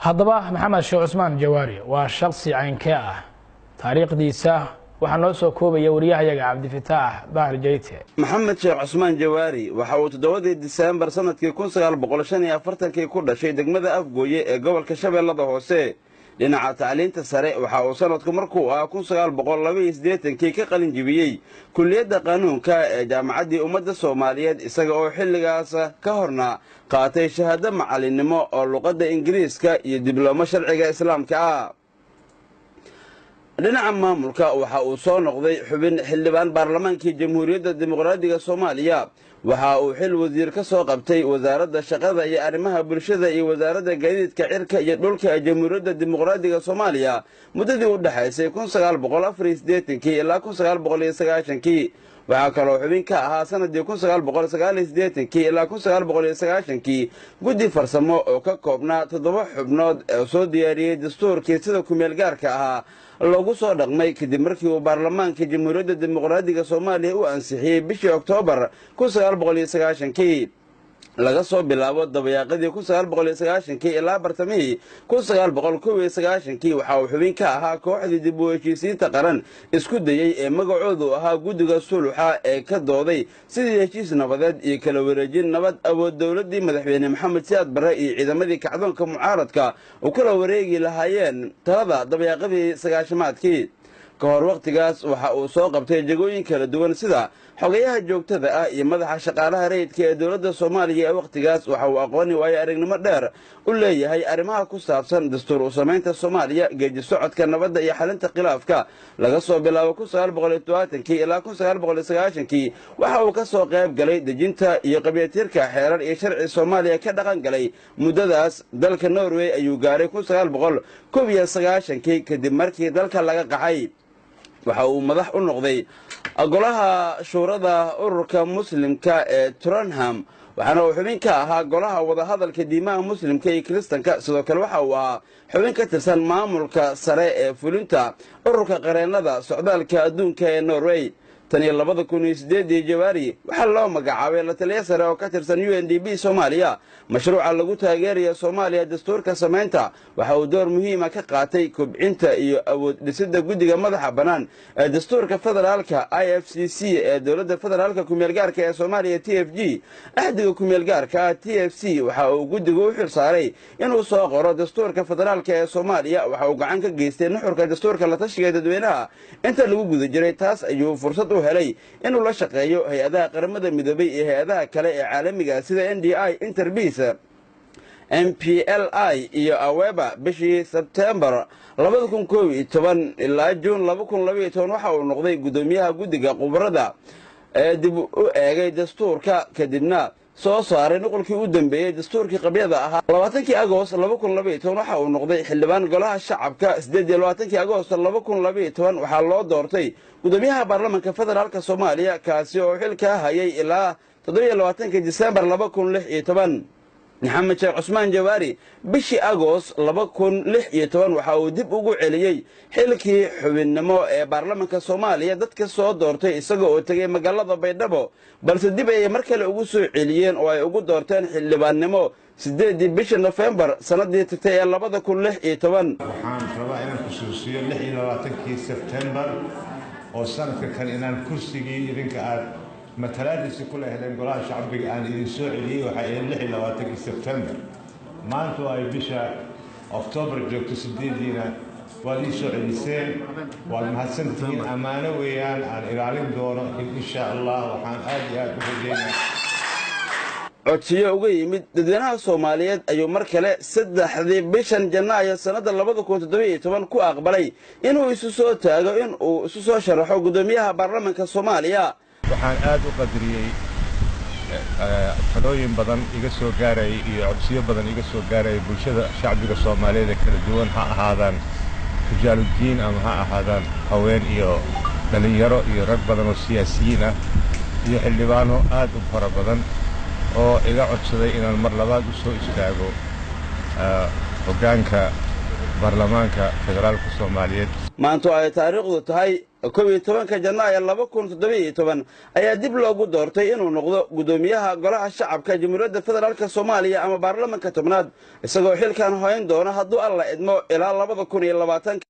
haddaba maxamed sheekh cusmaan jawaari waa shakhsi caynkee ah taariikhdiisa waxaa noo soo koobaya wariyahayaga cabdifataax bahar jeyte. maxamed sheekh cusmaan jawaari waxa uu 7 Diseembar sanadkii 1945 ku dhashay degmada Afgooye ee gobolka Shabeellada Hoose. dhinaca tacliinta sare waxa uu sanadku markuu ah 1982 ka qalin jibiyay kulliyadda qanuunka ee jaamacadda ummadda Soomaaliyeed isaga oo xilligaas ka horna qaatay shahaado macalinimo oo luqadda Ingiriiska iyo diblooma sharciga Islaamka ah. dhinaca maamulka waxa uu soo noqday xubin xildhibaan baarlamaankii Jamhuuriyadda Dimuqraadiga Soomaaliya waxa uu xil wasiir ka soo qabtay wasaaradda shaqada iyo arrimaha bulshada iyo wasaaradda gaadiidka cirka iyo dhulka ee Jamhuuriyadda Dimuqraadiga Soomaaliya muddadii u dhaxaysay 1984 ilaa 1990 waxa kale oo xubin ka ahaa sanadii 1989 ilaa 1990 guddi farsamo oo ka koobnaa 7 xubnood oo soo diyaariyay dastuurkii sida ku meel gaarka ahaa loogu soo dhaqmay kadib markii uu baarlamaanka Jamhuuriyadda Dimuqraadiga Soomaaliya u ansixiyay bishii Oktoobar 1990 laga soo bilaabo dabayaaqadii 1990 ilaa bartamihii 1991 waxa uu xubin ka ahaa kooxdii dib u heshiisiinta qaran isku dayay ee magacoodu ahaa guddiga suluxa ee ka dooday sidii heshiis nabadeed iyo kala wareejin nabad awood dowladii madaxweyne Maxamed Siyaad Barre iyo ciidamadii kacdoonka mucaaradka oo kala wareegi lahaayeen talada dabayaaqadii 90-maadkii ka hor waqtigaas waxa uu soo qabtay jagooyin kala duwan sida xogayaha joogtada ah iyo madaxa shaqaalaha rayidka ee dowladda Soomaaliya ee waqtigaas waxa uu aqoon iyo aragnimo dheer u leeyahay arrimaha ku saabsan dastuur u sameynta Soomaaliya geedi socodka nabadda iyo xalinta khilaafka laga soo bilaabo 1970 ilaa 1990 waxa uu ka soo qayb galay dejinta iyo qabyaatirka xeerar iyo sharci Soomaaliya ka dhaqan galay muddadaas dalka Norway ayuu gaaray 1991 kadib markii dalka laga qaxay waxa uu madax u noqday golaha shuurada ururka muslimka ee Tottenham waxaana uu xubin ka ahaa golaha wada hadalka diimaha muslimka iyo kristanka sidoo kale waxa uu ahaa xubin ka tirsan maamulka sare ee fulinta ururka qareennada socdaalka adduunka ee Norway tan iyo 2008 Jawaari waxa loo magacaabay la taliye sare oo ka tirsan UNDP Soomaaliya mashruuca lagu taageerayo Soomaaliya dastuurka sameynta waxa uu door muhiim ah ka qaatay kobcinta iyo awood dhisidda guddiga madaxa banaan ee dastuurka federaalka IFCC ee dowladda federaalka ku meel gaarka ee Soomaaliya TFG ahdiga ku meel gaarka TFC waxa uu guddigu u xil saaray inuu soo qoro dastuurka federaalka ee Soomaaliya waxa uu gacan ka geystay nuxurka dastuurka la tashiga dadweynaha inta lagu guda jiray taas ayuu fursad helay inuu la shaqeeyo hay'adaha qaramada midoobay iyo hay'adaha kale ee caalamiga sida NDI Interpeace MPLI iyo AWEBA bishii September 2011 ilaa June 2012 waxa uu noqday gudoomiyaha guddiga qubarada ee dib u eegay dastuurka kadibna soo saaray nuqulkii u dambeeyay dastuurkii qabyada ahaa 20 Agoost 2012 waxa uu noqday xildhibaan golaha shacabka 28 Agoost 2012 waxa loo doortay gudoomiyaha baarlamaanka federaalka Soomaaliya kaasi oo xilka hayay ilaa 27 Diseembar 2016 maxamed sheekh cusmaan jawaari bishii Agoost 2016 waxa uu dib ugu celiyay xilkii xubinnimo ee baarlamaanka Soomaaliya dadka soo doortay isaga oo tagay magaalada Baydhabo balse dib ay mar kale ugu soo celiyeen oo ay ugu doorteen xildhibaannimo 8 bishii November sanadii tagtay ee 2016 waxaan rabaa inaan xusuusiyo 26 September oo sanadka kan inaan kursigii idinka aad matalaadiisa ku leeyahay golaha shacbiga aan idin soo celiyay waxa ay 26 September maanta ay bisha October joogto 8diina waa ii soo celiseen waa mahadsantihiin amaano weeyaan aan ilaalin doono insha Allah waxaan aad iyo aad u rajaynayaa codsiyo uga yimid dadweynaha Soomaaliyeed ayuu mar kale 3 bishan Janaayo sanada 2017 ku aqbalay inuu isu soo taago in uu isu soo sharaxo gudoomiyaha baarlamaanka Soomaaliya waxaan aad u qadariyay talooyin badan iga soo gaaray iyo codsiyo badan iga soo gaaray bulshada shacbiga Soomaaliyeed kala duwan ha ahaadaan rijaaludiin ama ha ahaadaan haween iyo dhalinyaro iyo rag badan oo siyaasiyiin ah iyo xildhibaano aad u fara badan oo iga codsaday inaan mar labaad u soo istaago hoggaanka baarlamaanka federaalka Soomaaliyeed. maanta ay taariikhdu tahay 11 Janaayo 2017 ayaa dib loogu doortay inuu noqdo gudoomiyaha golaha shacabka Jamhuuriyadda Federaalka Soomaaliya ama baarlamaanka tobnaad isagoo xilkan hayn doona hadduu alla idmo ilaa 2020